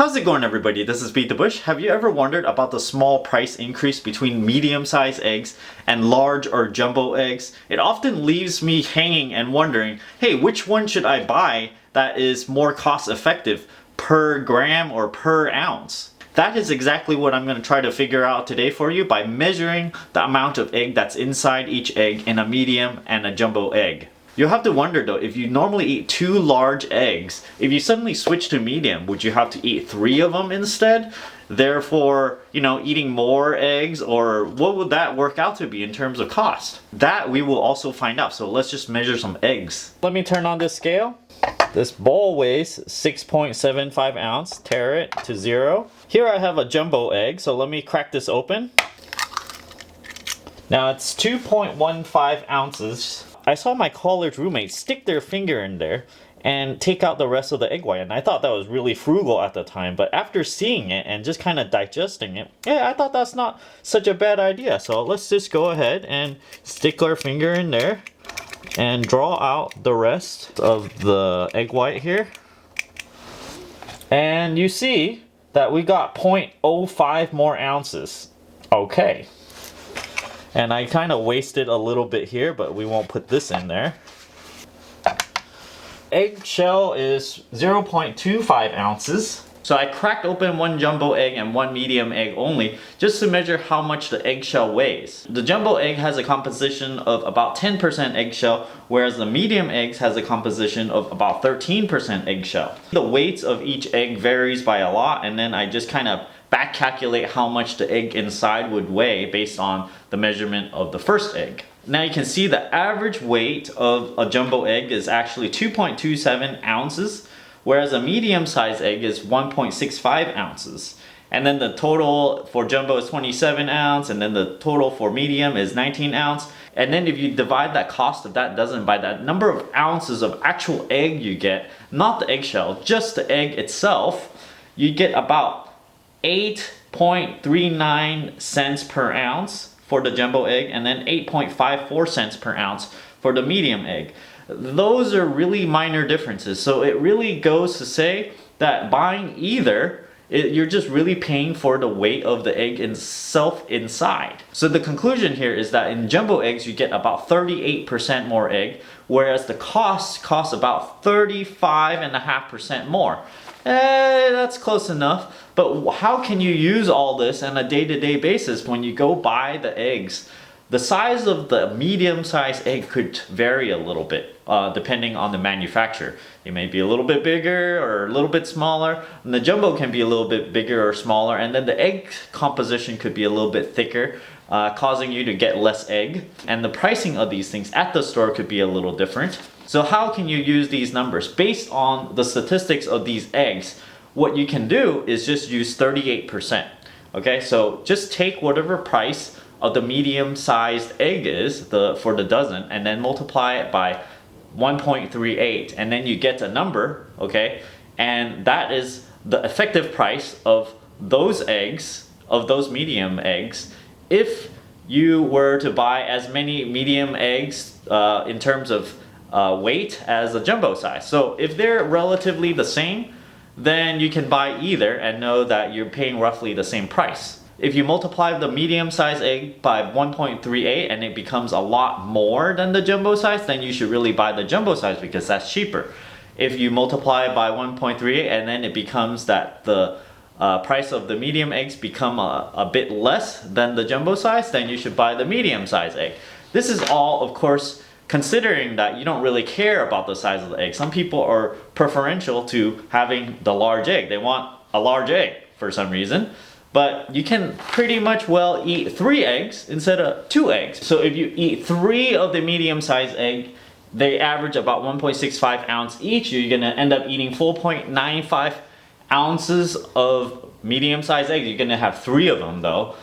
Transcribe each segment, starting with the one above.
How's it going, everybody? This is Beat the Bush. Have you ever wondered about the small price increase between medium-sized eggs and large or jumbo eggs? It often leaves me hanging and wondering, hey, which one should I buy that is more cost-effective per gram or per ounce? That is exactly what I'm going to try to figure out today for you by measuring the amount of egg that's inside each egg in a medium and a jumbo egg. You'll have to wonder though, if you normally eat 2 large eggs, if you suddenly switch to medium, would you have to eat 3 of them instead? Therefore, eating more eggs, or what would that work out to be in terms of cost? That we will also find out, so let's just measure some eggs. Let me turn on this scale. This bowl weighs 6.75 ounce, tare it to 0. Here I have a jumbo egg, so let me crack this open. Now it's 2.15 ounces. I saw my college roommates stick their finger in there and take out the rest of the egg white, and I thought that was really frugal at the time, but after seeing it and just kind of digesting it, yeah, I thought that's not such a bad idea. So let's just go ahead and stick our finger in there and draw out the rest of the egg white here. And you see that we got 0.05 more ounces. Okay. And I kind of wasted a little bit here, but we won't put this in there. Eggshell is 0.25 ounces. So I cracked open 1 jumbo egg and 1 medium egg only, just to measure how much the eggshell weighs. The jumbo egg has a composition of about 10% eggshell, whereas the medium eggs has a composition of about 13% eggshell. The weights of each egg varies by a lot, and then I just kind of back calculate how much the egg inside would weigh based on the measurement of the first egg. Now you can see the average weight of a jumbo egg is actually 2.27 ounces, whereas a medium-sized egg is 1.65 ounces. And then the total for jumbo is 27 ounce, and then the total for medium is 19 ounce. And then if you divide that cost of that dozen by that number of ounces of actual egg you get, not the eggshell, just the egg itself, you get about 8.39 cents per ounce for the jumbo egg, and then 8.54 cents per ounce for the medium egg. Those are really minor differences, so it really goes to say that buying either, you're just really paying for the weight of the egg itself inside. So the conclusion here is that in jumbo eggs you get about 38% more egg, whereas the cost costs about 35.5% more. That's close enough, but how can you use all this on a day-to-day basis when you go buy the eggs? The size of the medium-sized egg could vary a little bit depending on the manufacturer. It may be a little bit bigger or a little bit smaller, and the jumbo can be a little bit bigger or smaller, and then the egg composition could be a little bit thicker, causing you to get less egg, and the pricing of these things at the store could be a little different. So how can you use these numbers? Based on the statistics of these eggs, what you can do is just use 38%. Okay, so just take whatever price of the medium-sized egg is for the dozen, and then multiply it by 1.38, and then you get a number, okay? And that is the effective price of those eggs, of those medium eggs, if you were to buy as many medium eggs in terms of weight as a jumbo size. So if they're relatively the same, then you can buy either and know that you're paying roughly the same price. If you multiply the medium-sized egg by 1.38 and it becomes a lot more than the jumbo size, then you should really buy the jumbo size because that's cheaper. If you multiply it by 1.38 and then it becomes that the price of the medium eggs become a bit less than the jumbo size, then you should buy the medium-sized egg. This is all, of course, considering that you don't really care about the size of the egg. Some people are preferential to having the large egg. They want a large egg for some reason. But you can pretty much well eat 3 eggs instead of 2 eggs. So if you eat 3 of the medium-sized egg, they average about 1.65 ounce each. You're gonna end up eating 4.95 ounces of medium-sized eggs. You're gonna have 3 of them though.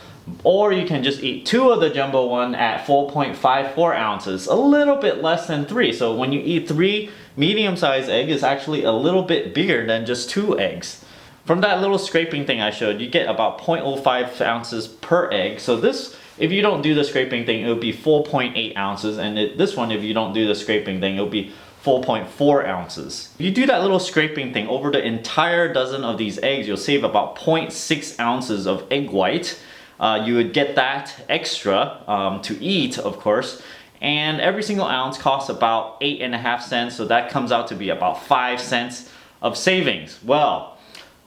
Or you can just eat 2 of the jumbo one at 4.54 ounces, a little bit less than 3. So when you eat 3 medium-sized eggs, it's actually a little bit bigger than just 2 eggs. From that little scraping thing I showed, you get about 0.05 ounces per egg. So this, if you don't do the scraping thing, it would be 4.8 ounces. And this one, if you don't do the scraping thing, it would be 4.4 ounces. If you do that little scraping thing over the entire dozen of these eggs, you'll save about 0.6 ounces of egg white. You would get that extra to eat, of course. And every single ounce costs about 8.5 cents, so that comes out to be about 5 cents of savings. Well,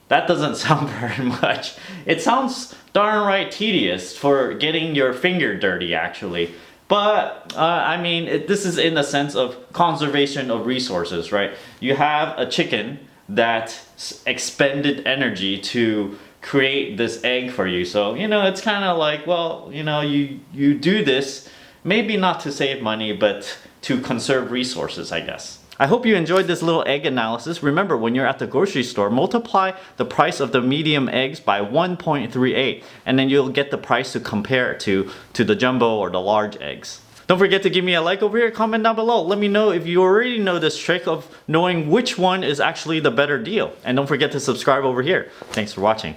that doesn't sound very much. It sounds darn right tedious for getting your finger dirty, actually. But, I mean, this is in the sense of conservation of resources, right? You have a chicken that expended energy to create this egg for you. So, you know, it's kind of like, well, you know, you do this, maybe not to save money, but to conserve resources, I guess. I hope you enjoyed this little egg analysis. Remember, when you're at the grocery store, multiply the price of the medium eggs by 1.38, and then you'll get the price to compare it to the jumbo or the large eggs. Don't forget to give me a like over here, comment down below. Let me know if you already know this trick of knowing which one is actually the better deal. And don't forget to subscribe over here. Thanks for watching.